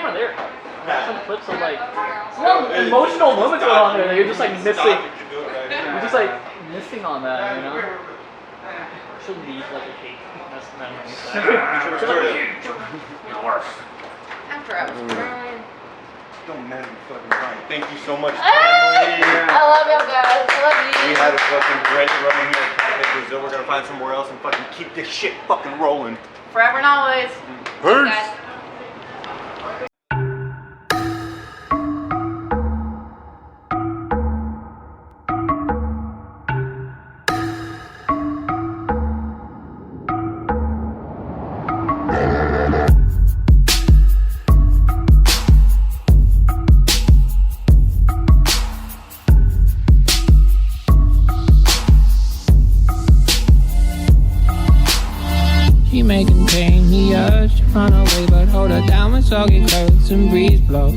camera there. Some clips of like some emotional moments going on there that you're just like missing. You're just like missing on that, you know? Should leave like a cake. That's the memory. After I was born. Don't matter, fucking right. Thank you so much. I love y'all guys. I love you. We had a fucking great run here at Cafe Brazil. We're gonna find somewhere else and fucking keep this shit fucking rolling. Forever and always. Peace. Guys. She may contain the urge to run away, but hold her down with soggy clothes and breeze blows.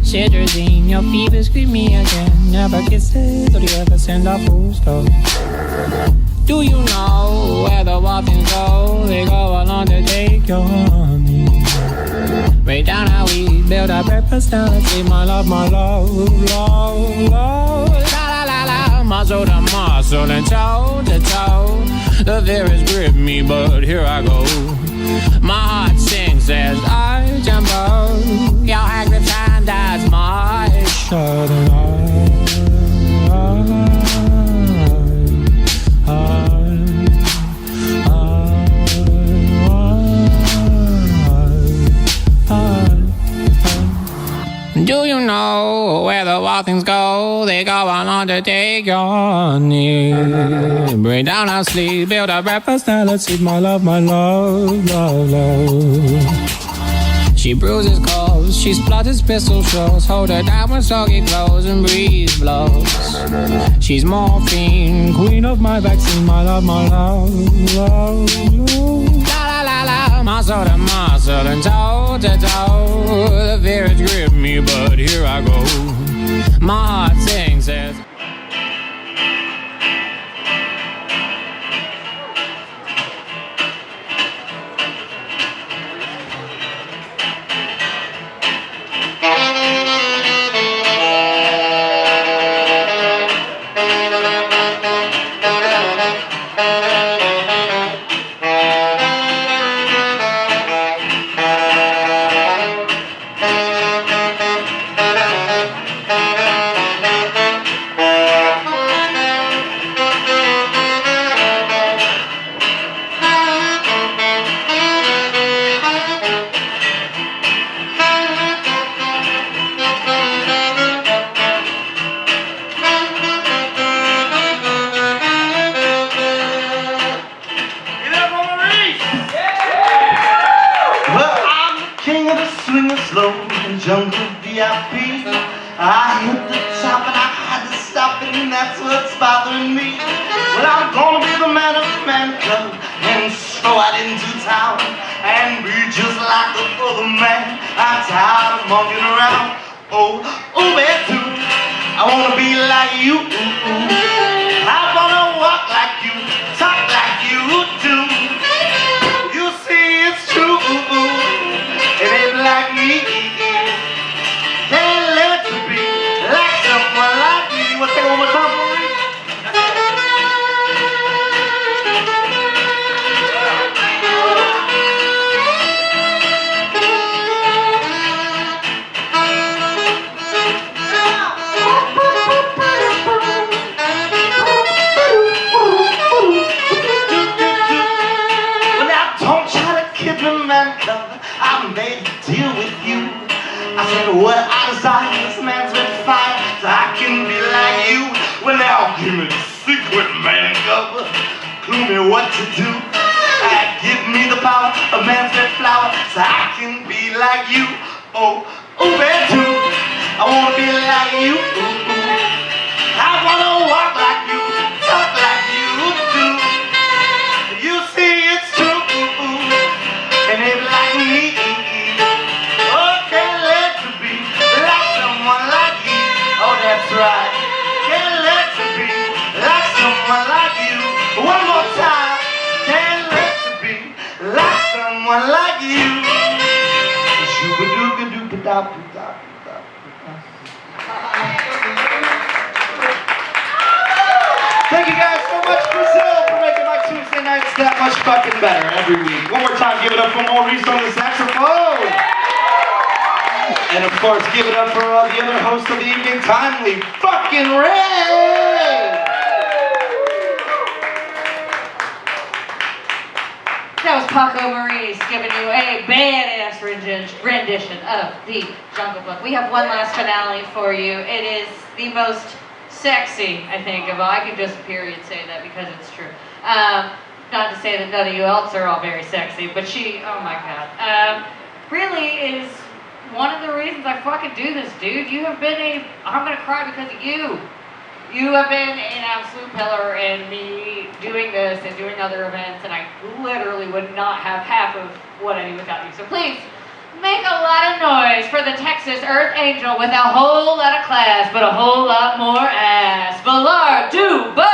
Cetirizine, your fever scream me again. Never kisses, or do you ever send a full stop? Do you know where the waffles go? They go along to take your honey. Way down how we build our breakfast down and say my love, love, love. La la la la, muscle to muscle and toe to toe. The fear has gripped me, but here I go. My heart sings as I jump out. Your hand grips hand as my shoulder. Do you know where the wild things go? They go on to take your knee. Bring down our sleep, build our breakfast, now let's eat my love, love, love. She bruises calls, she splutters pistol shows. Hold her down with soggy clothes and breeze blows. She's morphine, queen of my vaccine, my love, love, love. La la la la, muscle to muscle and toe to toe. The fear has gripped me, but here I go. My heart sings as slow and jungle VIP. I hit the top and I had to stop it, and that's what's bothering me. Well, I'm gonna be the man of the man club and stroll out into town and be just like the other man. I'm tired of monkeying around. Oh, oh, man, too. I wanna be like you. I wanna walk like you, talk like you do. You see, it's true. It ain't like me. Can't live to be like someone like me. What's that one more time for me? Well, now don't try to kid me, man, 'cause I'm made to deal with you. I said what I desire, this man's been fired, so I can be like you. Well, now give me the secret, man, cover. Clue me what to do. Give me the power of man's red flower, so I can be like you. Oh, oh, man, too. I wanna be like you. I wanna walk like you, talk like you do. You see, it's true, and it's like me. Right. Can't let to be like someone like you. One more time. Can't let to be like someone like you. 'Cause you Thank you guys so much, Brazil, for making my Tuesday nights that much fucking better every week. One more time, give it up for Maurice on the saxophone. And of course, give it up for the other host of the evening, Timely fucking Ray. That was Paco Maurice giving you a badass rendition of the Jungle Book. We have one last finale for you. It is the most sexy, I think, of all. I could just period say that because it's true. Not to say that none of you else are all very sexy, but she, oh my god, really is one of the reasons I fucking do this, dude. You have been I'm gonna cry because of you. You have been an absolute pillar in me doing this and doing other events, and I literally would not have half of what I do without you. So please, make a lot of noise for the Texas Earth Angel with a whole lot of class, but a whole lot more ass. Ballard Dubo!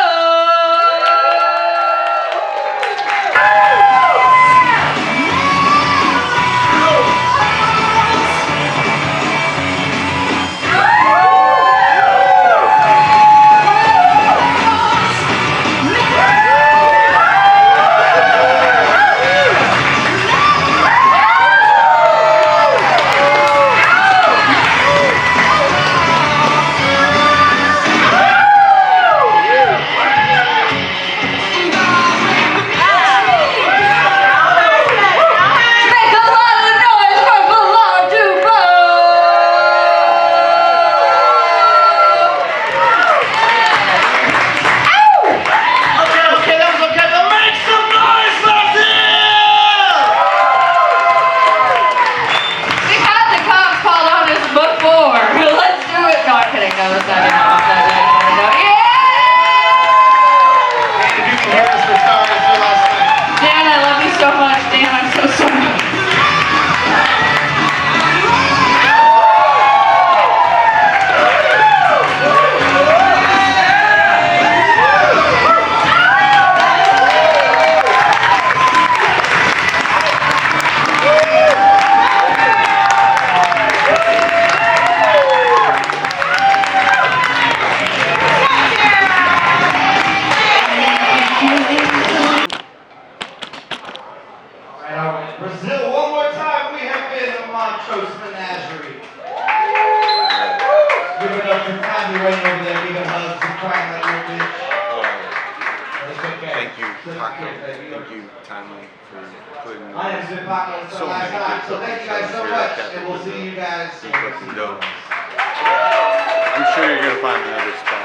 Brazil, one more time, we have been the Montrose Menagerie. Give it up for Tommy right over there, giving hugs and crying like a little bitch. It's okay. Thank you, It's Paco. okay, baby. Thank you, Timely, for putting I have been Paco until so last many time, good so thank you guys so fucking much, shows here at and we'll see you guys. Be fucking dope. I'm sure you're gonna find another spot.